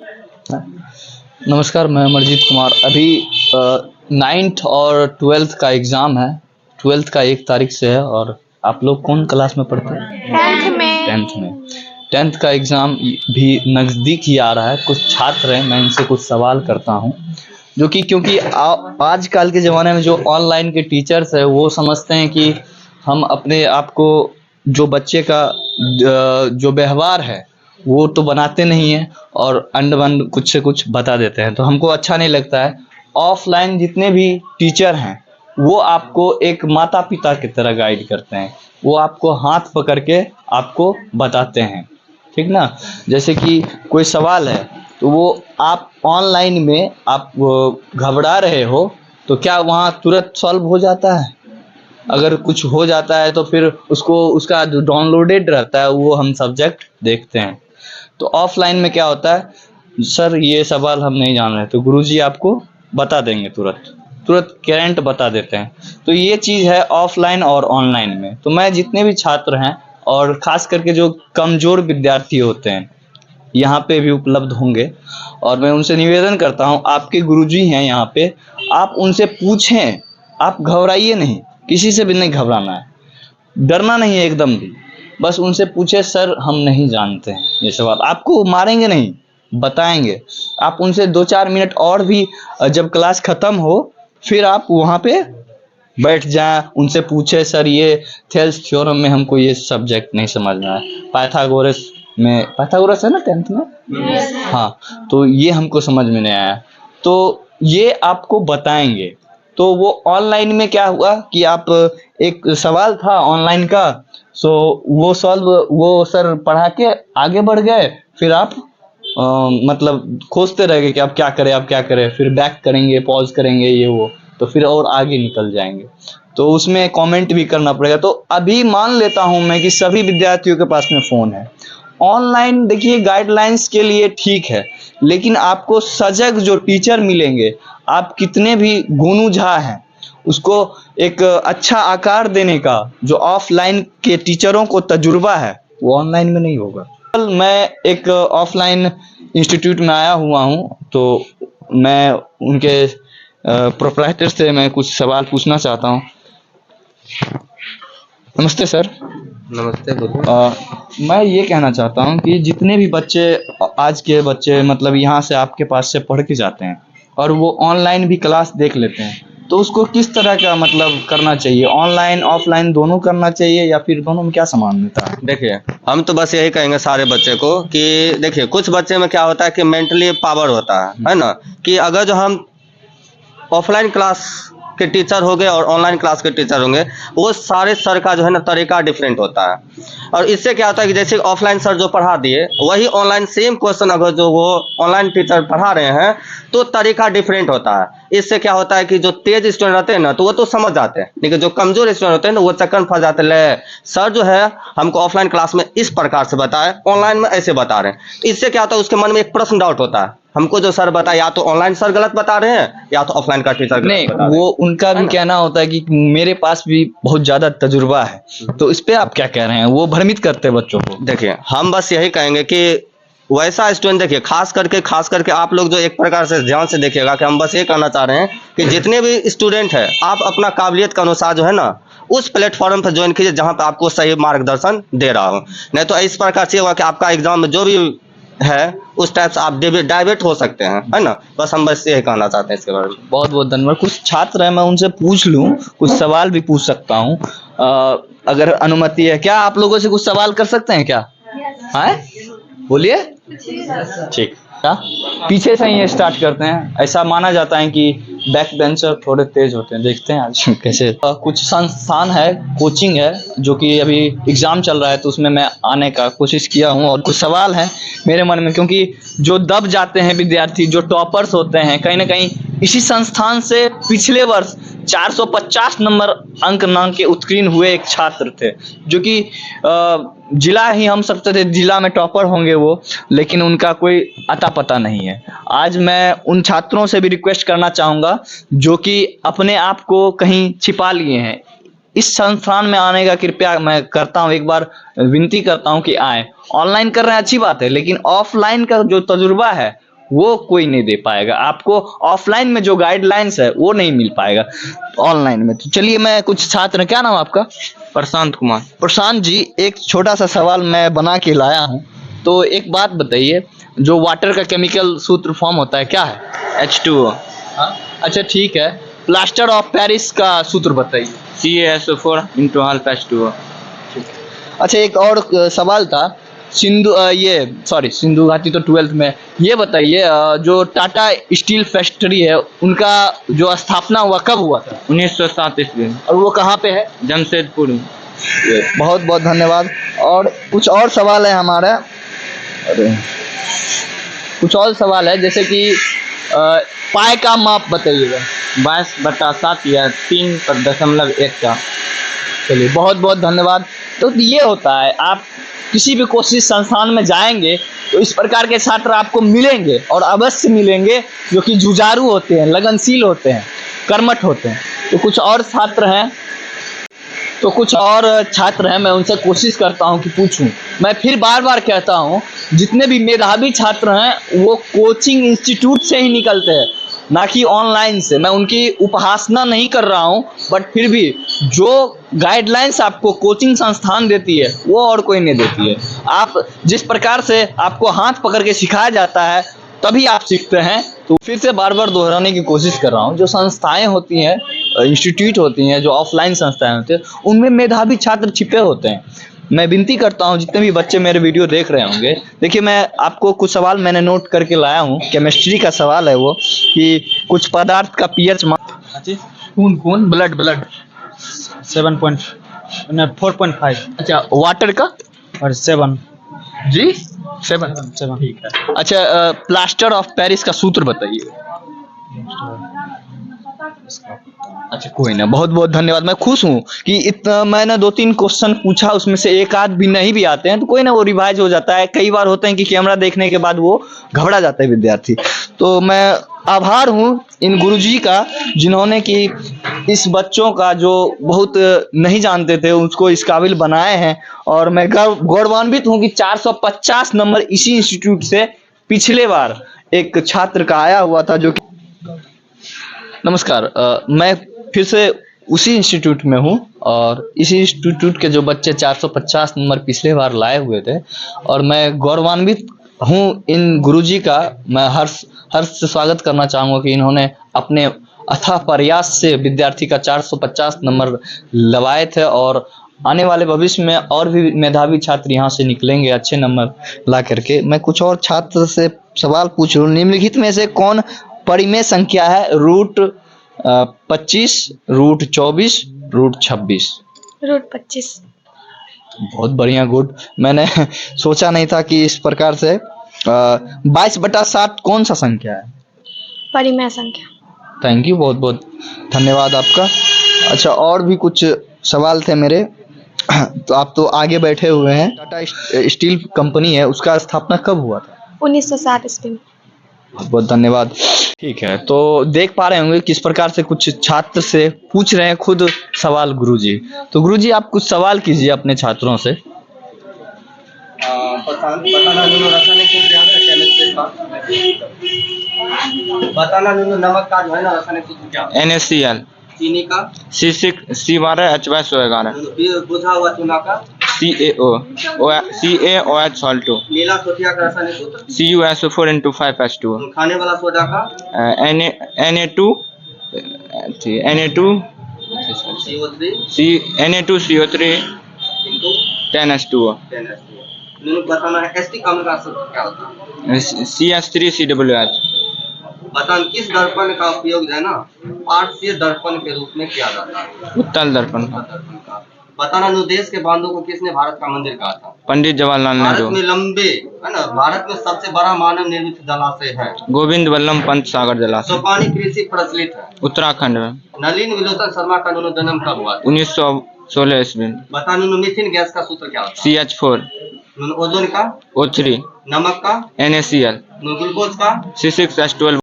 नमस्कार, मैं अमरजीत कुमार। अभी 9th और 12th का एग्ज़ाम है। 12th का 1 तारीख से है। और आप लोग कौन क्लास में पढ़ते हैं? 10th में। 10th में। 10th का एग्ज़ाम भी नज़दीक ही आ रहा है। कुछ छात्र हैं, मैं इनसे कुछ सवाल करता हूँ, जो कि क्योंकि आजकल के ज़माने में जो ऑनलाइन के टीचर्स हैं वो समझते हैं कि हम अपने आप को, जो बच्चे का जो व्यवहार है वो तो बनाते नहीं हैं और अंड-बंड कुछ से कुछ बता देते हैं, तो हमको अच्छा नहीं लगता है। ऑफलाइन जितने भी टीचर हैं वो आपको एक माता-पिता की तरह गाइड करते हैं। वो आपको हाथ पकड़ के आपको बताते हैं, ठीक ना? जैसे कि कोई सवाल है तो वो आप ऑनलाइन में आप घबरा रहे हो तो क्या वहाँ तुरंत सॉल्व हो जाता है? अगर कुछ हो जाता है तो फिर उसको उसका जो डाउनलोडेड रहता है वो हम सब्जेक्ट देखते हैं। तो ऑफलाइन में क्या होता है, सर ये सवाल हम नहीं जान रहे, तो गुरुजी आपको बता देंगे, तुरंत तुरंत करंट बता देते हैं। तो ये चीज़ है ऑफलाइन और ऑनलाइन में। तो मैं जितने भी छात्र हैं और ख़ास करके जो कमज़ोर विद्यार्थी होते हैं यहाँ पे भी उपलब्ध होंगे, और मैं उनसे निवेदन करता हूँ, आपके गुरुजी हैं यहाँ पे, आप उनसे पूछें, आप घबराइए नहीं, किसी से भी नहीं घबराना है, डरना नहीं है एकदम भी। बस उनसे पूछे, सर हम नहीं जानते हैं ये सवाल। आपको मारेंगे नहीं, बताएंगे। आप उनसे 2-4 मिनट और भी, जब क्लास ख़त्म हो फिर आप वहाँ पे बैठ जाएं, उनसे पूछे, सर ये थेल्स थ्योरम में हमको ये सब्जेक्ट नहीं समझ में आया, पाइथागोरस में, पाइथागोरस है ना 10th में? हाँ, तो ये हमको समझ में नहीं आया, तो ये आपको बताएंगे। तो वो ऑनलाइन में क्या हुआ कि आप, एक सवाल था ऑनलाइन का, सो वो सर पढ़ा के आगे बढ़ गए, फिर आप मतलब खोजते रह गए कि आप क्या करें, फिर बैक करेंगे, पॉज करेंगे, ये वो, तो फिर और आगे निकल जाएंगे। तो उसमें कमेंट भी करना पड़ेगा। तो अभी मान लेता हूं मैं कि सभी विद्यार्थियों के पास में फ़ोन है। ऑनलाइन देखिए गाइडलाइंस के लिए ठीक है, लेकिन आपको सजग जो टीचर मिलेंगे, आप कितने भी गोनू झा हैं, उसको एक अच्छा आकार देने का जो ऑफलाइन के टीचरों को तजुर्बा है वो ऑनलाइन में नहीं होगा। कल मैं एक ऑफलाइन इंस्टीट्यूट में आया हुआ हूँ, तो मैं उनके प्रोप्राइटर से मैं कुछ सवाल पूछना चाहता हूँ। नमस्ते सर। नमस्ते, बोलिए। मैं ये कहना चाहता हूँ कि जितने भी बच्चे, आज के बच्चे मतलब यहाँ से आपके पास से पढ़ के जाते हैं और वो ऑनलाइन भी क्लास देख लेते हैं, तो उसको किस तरह का मतलब करना चाहिए? ऑनलाइन ऑफलाइन दोनों करना चाहिए या फिर दोनों में क्या समानता है? देखिए, हम तो बस यही कहेंगे सारे बच्चे को कि देखिए, कुछ बच्चे में क्या होता है कि मेंटली पावर होता है ना? कि अगर जो हम ऑफलाइन क्लास के टीचर हो गए और ऑनलाइन क्लास के टीचर होंगे, वो सारे सर का जो है ना तरीका डिफरेंट होता है। और इससे क्या होता है कि जैसे ऑफलाइन सर जो पढ़ा दिए, वही ऑनलाइन सेम क्वेश्चन अगर जो वो ऑनलाइन टीचर पढ़ा रहे हैं तो तरीका डिफरेंट होता है। इससे क्या होता है कि जो तेज स्टूडेंट रहते हैं ना तो वो तो समझ जाते हैं, लेकिन जो कमजोर स्टूडेंट होते हैं ना वो चक्कर में फंस जाते हैं, ले सर जो है हमको ऑफलाइन क्लास में इस प्रकार से बताए, ऑनलाइन में ऐसे बता रहे हैं। तो इससे क्या होता है, उसके मन में एक प्रश्न डाउट होता है, हमको जो सर बताया या तो ऑनलाइन सर गलत बता रहे हैं या तो ऑफलाइन का टीचर नहीं, गलत बता रहे हैं। वो उनका भी कहना होता है कि मेरे पास भी बहुत ज्यादा तजुर्बा है, तो इस पे आप क्या कह रहे हैं? वो भ्रमित करते हैं बच्चों को। देखिए, हम बस यही कहेंगे कि वैसा स्टूडेंट, देखिए खास करके आप लोग जो एक प्रकार से ध्यान से देखिएगा कि हम बस ये कहना चाह रहे हैं कि जितने भी स्टूडेंट हैं, आप अपना काबिलियत के अनुसार जो है ना उस प्लेटफॉर्म पर ज्वाइन कीजिए जहां पर आपको सही मार्गदर्शन दे रहा हो। नहीं तो इस प्रकार से होगा कि आपका एग्जाम में जो भी है उस टाइप से आप डाइवर्ट हो सकते हैं, है ना? बस हम बस यही कहना चाहते हैं इसके बारे में। बहुत बहुत धन्यवाद। कुछ छात्र हैं, मैं उनसे पूछ लूं, कुछ सवाल भी पूछ सकता हूं, अगर अनुमति है? क्या आप लोगों से कुछ सवाल कर सकते हैं क्या? हाँ, बोलिए। ठीक, क्या पीछे से ही स्टार्ट करते हैं। ऐसा माना जाता है कि बैक बेंचर थोड़े तेज होते हैं, देखते हैं आज कैसे। कुछ संस्थान है, कोचिंग है, जो कि अभी एग्जाम चल रहा है, तो उसमें मैं आने का कोशिश किया हूं और कुछ सवाल हैं मेरे मन में, क्योंकि जो दब जाते हैं विद्यार्थी, जो टॉपर्स होते हैं, कहीं ना कहीं इसी संस्थान से पिछले वर्ष 450 नंबर अंक नाम के उत्तीर्ण हुए एक छात्र थे, जो कि जिला ही हम सकते थे, जिला में टॉपर होंगे वो, लेकिन उनका कोई अता पता नहीं है। आज मैं उन छात्रों से भी रिक्वेस्ट करना चाहूँगा जो कि अपने आप को कहीं छिपा लिए हैं, इस संस्थान में आने का कृपया मैं करता हूँ, एक बार विनती करता हूँ कि आए। ऑनलाइन कर रहे हैं अच्छी बात है, लेकिन ऑफलाइन का जो तजुर्बा है वो कोई नहीं दे पाएगा। आपको ऑफलाइन में जो गाइडलाइंस है वो नहीं मिल पाएगा ऑनलाइन में। तो चलिए, मैं कुछ छात्र, क्या नाम आपका? प्रशांत कुमार। प्रशांत जी, एक छोटा सा सवाल मैं बना के लाया हूँ। तो एक बात बताइए, जो वाटर का केमिकल सूत्र फॉर्म होता है क्या है? H2O। अच्छा ठीक है, प्लास्टर ऑफ पेरिस का सूत्र बताइए। CaSO4 into half H2O। अच्छा, एक और सवाल था, सिंधु घाटी तो 12th में। ये बताइए, जो टाटा स्टील फैक्ट्री है उनका जो स्थापना हुआ कब हुआ था? 1907 ईस्वी। और वो कहाँ पे है? जमशेदपुर में। बहुत बहुत धन्यवाद। और कुछ और सवाल है हमारा। अरे, कुछ और सवाल है, जैसे कि पाई का माप बताइएगा। 22/7 या 3/1 का। चलिए, बहुत बहुत धन्यवाद। तो ये होता है, आप किसी भी कोचिंग संस्थान में जाएंगे तो इस प्रकार के छात्र आपको मिलेंगे, और अवश्य मिलेंगे, जो कि जुझारू होते हैं, लगनशील होते हैं, कर्मठ होते हैं। तो कुछ और छात्र हैं, मैं उनसे कोशिश करता हूं कि पूछूं। मैं फिर बार बार कहता हूं, जितने भी मेधावी छात्र हैं वो कोचिंग इंस्टीट्यूट से ही निकलते हैं, ना कि ऑनलाइन से। मैं उनकी उपासना नहीं कर रहा हूं, बट फिर भी जो गाइडलाइंस आपको कोचिंग संस्थान देती है वो और कोई नहीं देती है। आप जिस प्रकार से आपको हाथ पकड़ के सिखाया जाता है तभी आप सीखते हैं। तो फिर से बार बार दोहराने की कोशिश कर रहा हूँ, जो संस्थाएं होती हैं, इंस्टीट्यूट होती हैं, जो ऑफलाइन संस्थाएं होती हैं, उनमें मेधावी छात्र छिपे होते हैं। मैं विनती करता हूं, जितने भी बच्चे मेरे वीडियो देख रहे होंगे, देखिए, मैं आपको कुछ सवाल मैंने नोट करके लाया हूं। केमिस्ट्री का सवाल है वो, कि कुछ पदार्थ का पीएच खून ब्लड 4.5। अच्छा, वाटर का? और 7 जी 7 ठीक है। अच्छा, प्लास्टर ऑफ पेरिस का सूत्र बताइए। अच्छा, कोई ना, बहुत बहुत धन्यवाद। मैं खुश हूँ कि इतना मैंने 2-3 क्वेश्चन पूछा, उसमें से एक आध भी नहीं भी आते हैं तो कोई ना, वो रिवाइज हो जाता है। कई बार होते हैं कि कैमरा देखने के बाद वो घबरा जाता है विद्यार्थी। तो मैं आभार हूँ इन गुरुजी का, जिन्होंने कि इस बच्चों का जो बहुत नहीं जानते थे उसको इस काबिल बनाए हैं। और मैं गौरवान्वित हूँ कि 450 नंबर इसी इंस्टीट्यूट से पिछले बार एक छात्र का आया हुआ था, जो कि नमस्कार, मैं फिर से उसी इंस्टीट्यूट में हूँ, और इसी इंस्टीट्यूट के जो बच्चे 450 नंबर पिछले बार लाए हुए थे, और मैं गौरवान्वित हूँ इन गुरुजी का। मैं हर्ष से स्वागत करना चाहूँगा कि इन्होंने अपने अथाह प्रयास से विद्यार्थी का 450 नंबर लवाए थे, और आने वाले भविष्य में और भी मेधावी छात्र यहाँ से निकलेंगे अच्छे नंबर ला करके। मैं कुछ और छात्र से सवाल पूछ रहा हूँ। निम्नलिखित में से कौन परिमेय संख्या है? √25, √24, √26? √25। बहुत बढ़िया, गुड। मैंने सोचा नहीं था कि इस प्रकार से 22/7 कौन सा संख्या है? परिमेय संख्या। थैंक यू, बहुत बहुत धन्यवाद आपका। अच्छा, और भी कुछ सवाल थे मेरे। तो आप तो आगे बैठे हुए हैं। टाटा स्टील कंपनी है, उसका स्थापना कब हुआ था? 1907 ईस्वी में। बहुत बहुत धन्यवाद। ठीक है, तो देख पा रहे होंगे किस प्रकार से कुछ छात्र से पूछ रहे हैं खुद सवाल गुरुजी। तो गुरुजी, आप कुछ सवाल कीजिए अपने छात्रों से। बताना नमक का जो है ना रासायनिक सूत्र क्या? NaCl। चीनी का? C12H12SO11। बुझा हुआ चूना का? CaOH Salt2। नीला सोडिया का रासायनिक सूत्र? CuSO4 into 5H2O। खाने वाला सोडा का? Na2CO3 into 10H2O। बताना है एस्टिक अम्ल का सूत्र क्या होता है? CS3COOH। बताना किस दर्पण का उपयोग जो है ना पार्श्व दर्पण के रूप में किया जाता है? उत्तल दर्पण का। बताना देश के बांधों को किसने भारत का मंदिर कहा था? पंडित जवाहरलाल नेहरू। भारत में लंबे है ना, भारत में सबसे बड़ा मानव निर्मित जलाशय है? गोविंद वल्लभ पंत सागर जलाशय। सोपानी कृषि प्रचलित है? उत्तराखंड में। नलिन विलोचन शर्मा का जन्म कब हुआ? 1916 ईस्वी। बताना मीथेन गैस का सूत्र क्या होता है? CH4। ओजोन का? O3। नमक का? NaCl। ग्लूकोज का? C6H12।